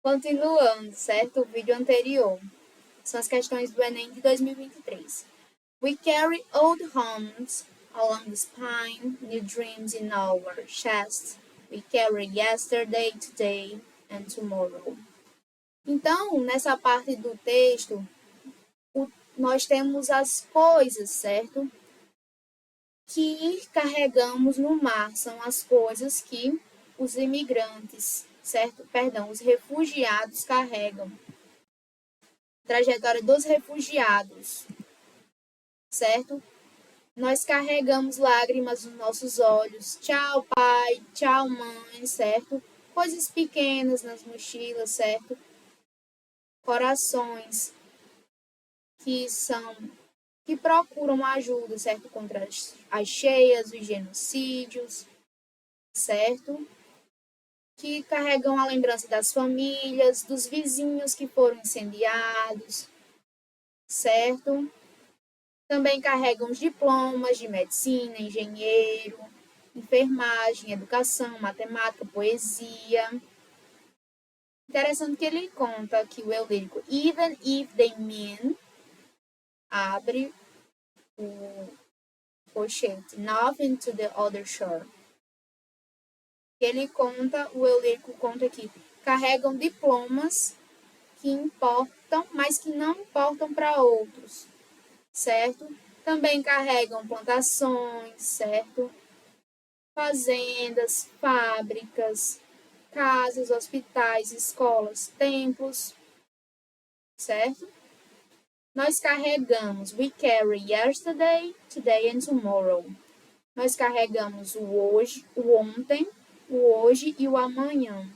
Continuando, certo? O vídeo anterior. São as questões do Enem de 2023. We carry old homes along the spine, new dreams in our chest. We carry yesterday, today and tomorrow. Então, nessa parte do texto, nós temos as coisas, certo? Que carregamos no mar. São as coisas que os imigrantes, certo? Perdão, os refugiados carregam. Trajetória dos refugiados, certo? Nós carregamos lágrimas nos nossos olhos. Tchau, pai. Tchau, mãe, certo? Coisas pequenas nas mochilas, certo? Corações que procuram ajuda, certo? Contra as cheias, os genocídios, certo? Que carregam a lembrança das famílias, dos vizinhos que foram incendiados, certo? Também carregam os diplomas de medicina, engenheiro, enfermagem, educação, matemática, poesia. Interessante que ele conta que o eu lírico, even if they mean, abre o colchete, nothing to the other shore. Ele conta, o eu lírico conta que carregam diplomas que importam, mas que não importam para outros, certo? Também carregam plantações, certo? Fazendas, fábricas, casas, hospitais, escolas, templos, certo? Nós carregamos, we carry yesterday, today and tomorrow. Nós carregamos o hoje, o ontem, o hoje e o amanhã.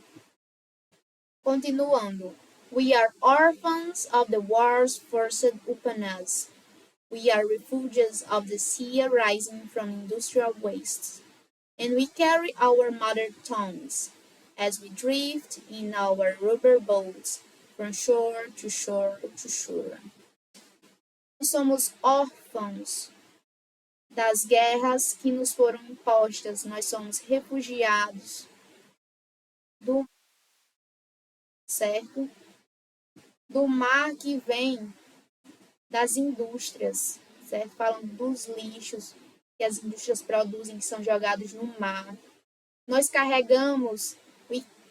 Continuando. We are orphans of the wars forced upon us. We are refugees of the sea rising from industrial wastes. And we carry our mother tongues as we drift in our rubber boats from shore to shore to shore. Nós somos órfãos das guerras que nos foram impostas. Nós somos refugiados do certo? Do mar que vem das indústrias, certo? Falando dos lixos que as indústrias produzem, que são jogados no mar. Nós carregamos,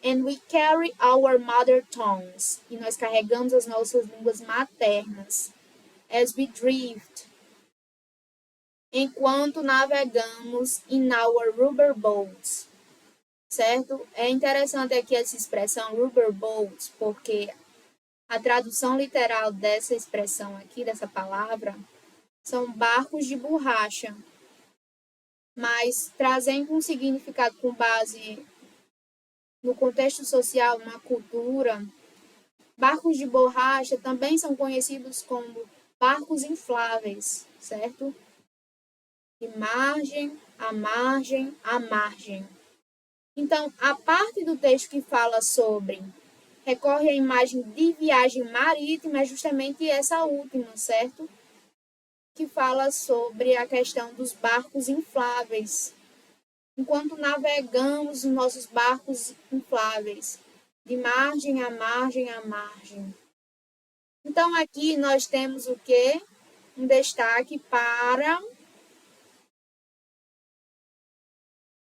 and we carry our mother tongues, e nós carregamos as nossas línguas maternas, as we drift, enquanto navegamos in our rubber boats, certo? É interessante aqui essa expressão rubber boats, porque a tradução literal dessa expressão aqui, dessa palavra, são barcos de borracha, mas trazendo um significado com base no contexto social, na cultura, barcos de borracha também são conhecidos como barcos infláveis, certo? De margem a margem a margem. Então, a parte do texto que fala sobre recorre à imagem de viagem marítima é justamente essa última, certo? Que fala sobre a questão dos barcos infláveis. Enquanto navegamos os nossos barcos infláveis, de margem a margem a margem. Então, aqui nós temos o quê? Um destaque para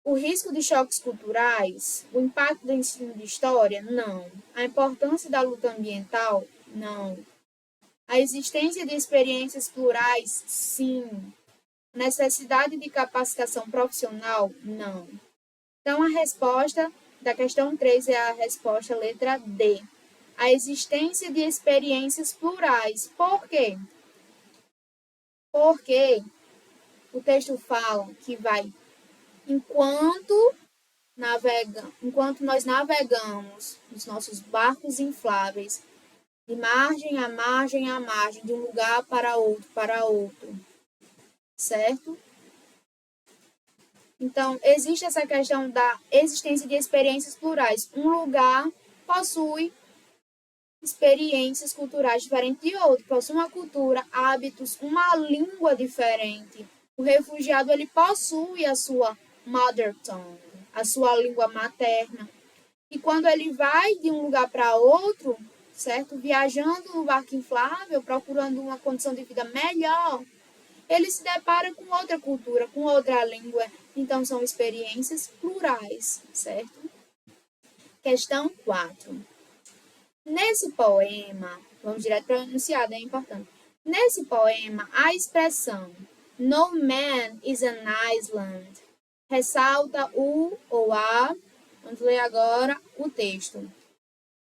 o risco de choques culturais, o impacto do ensino de história? Não. A importância da luta ambiental? Não. A existência de experiências plurais? Sim. Necessidade de capacitação profissional? Não. Então, a resposta da questão 3 é a resposta letra D. A existência de experiências plurais. Por quê? Porque o texto fala que vai enquanto nós navegamos nos nossos barcos infláveis, de margem a margem a margem, de um lugar para outro, certo? Então, existe essa questão da existência de experiências plurais. Um lugar possui experiências culturais diferentes de outro, possui uma cultura, hábitos, uma língua diferente. O refugiado, ele possui a sua mother tongue, a sua língua materna. E quando ele vai de um lugar para outro, certo? Viajando no barco inflável, procurando uma condição de vida melhor, ele se depara com outra cultura, com outra língua. Então, são experiências plurais, certo? Questão 4. Nesse poema, vamos direto para o enunciado, é importante. Nesse poema, a expressão "No man is an island" ressalta o ou a. Vamos ler agora o texto.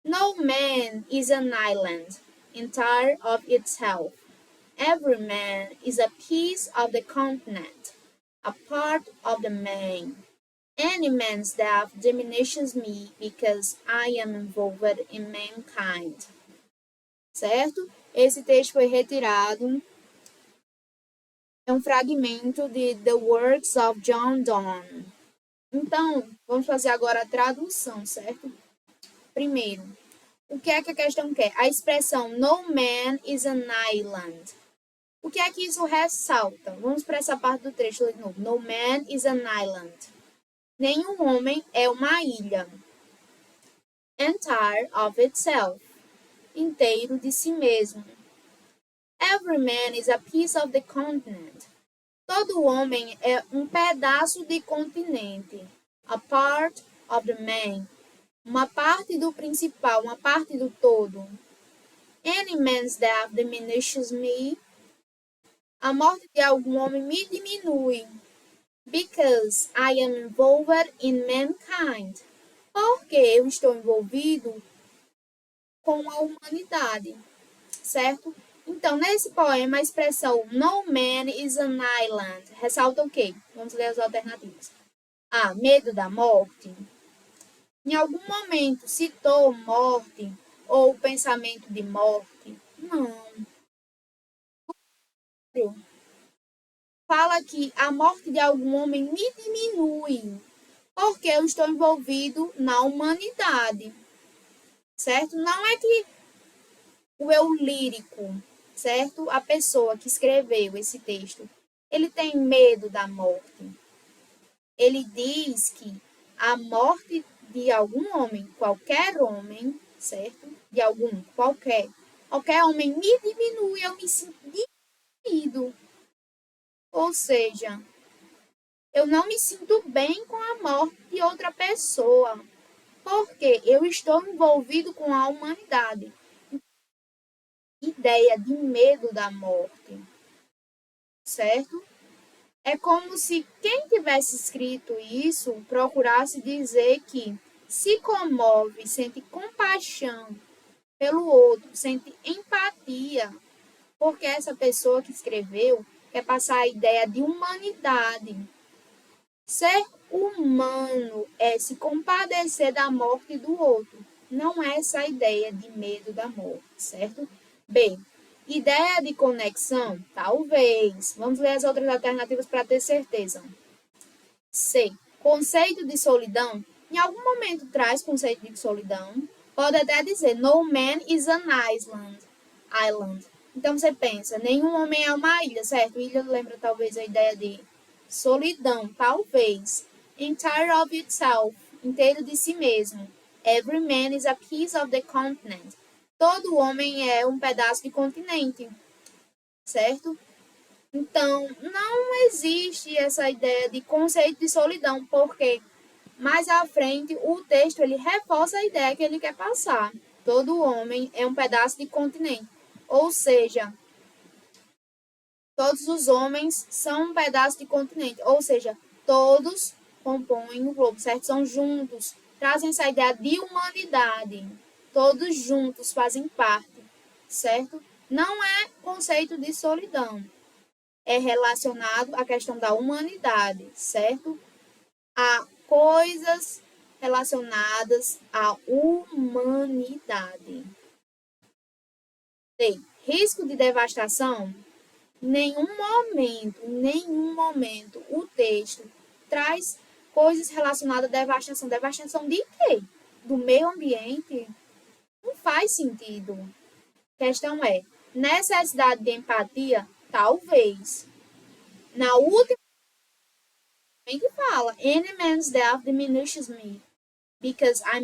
No man is an island, entire of itself. Every man is a piece of the continent, a part of the main. Any man's death diminishes me because I am involved in mankind. Certo? Esse texto foi retirado. É um fragmento de The Works of John Donne. Então, vamos fazer agora a tradução, certo? Primeiro, o que é que a questão quer? A expressão "No man is an island". O que é que isso ressalta? Vamos para essa parte do trecho de novo. No man is an island. Nenhum homem é uma ilha. Entire of itself. Inteiro de si mesmo. Every man is a piece of the continent. Todo homem é um pedaço de continente. A part of the man. Uma parte do principal, uma parte do todo. Any man's death diminishes me. A morte de algum homem me diminui. Because I am involved in mankind. Porque eu estou envolvido com a humanidade. Certo? Então, nesse poema, a expressão "No man is an island" ressalta o quê? Vamos ler as alternativas. A. Medo da morte. Em algum momento citou morte ou pensamento de morte? Não. Fala que a morte de algum homem me diminui, porque eu estou envolvido na humanidade, certo? Não é que o eu lírico, certo? A pessoa que escreveu esse texto, ele tem medo da morte. Ele diz que a morte de algum homem, qualquer homem, certo? De algum, qualquer homem me diminui, eu me sinto diminuído. Ou seja, eu não me sinto bem com a morte de outra pessoa, porque eu estou envolvido com a humanidade. Ideia de medo da morte, certo? É como se quem tivesse escrito isso procurasse dizer que se comove, sente compaixão pelo outro, sente empatia, porque essa pessoa que escreveu quer passar a ideia de humanidade. Ser humano é se compadecer da morte do outro. Não é essa ideia de medo da morte, certo? B. Ideia de conexão? Talvez. Vamos ler as outras alternativas para ter certeza. C. Conceito de solidão? Em algum momento traz conceito de solidão. Pode até dizer, no man is an island. Então você pensa, nenhum homem é uma ilha, certo? Ilha lembra talvez a ideia de solidão, talvez. Entire of itself, inteiro de si mesmo. Every man is a piece of the continent. Todo homem é um pedaço de continente, certo? Então, não existe essa ideia de conceito de solidão, porque mais à frente o texto ele reforça a ideia que ele quer passar. Todo homem é um pedaço de continente. Ou seja, todos os homens são um pedaço de continente. Ou seja, todos compõem o globo, certo? São juntos, trazem essa ideia de humanidade. Todos juntos fazem parte, certo? Não é conceito de solidão. É relacionado à questão da humanidade, certo? A coisas relacionadas à humanidade. D. Risco de devastação? Nenhum momento o texto traz coisas relacionadas à devastação. Devastação de quê? Do meio ambiente? Não faz sentido. A questão é, necessidade de empatia? Talvez. Na última, a gente fala, any man's death diminishes me, because I'm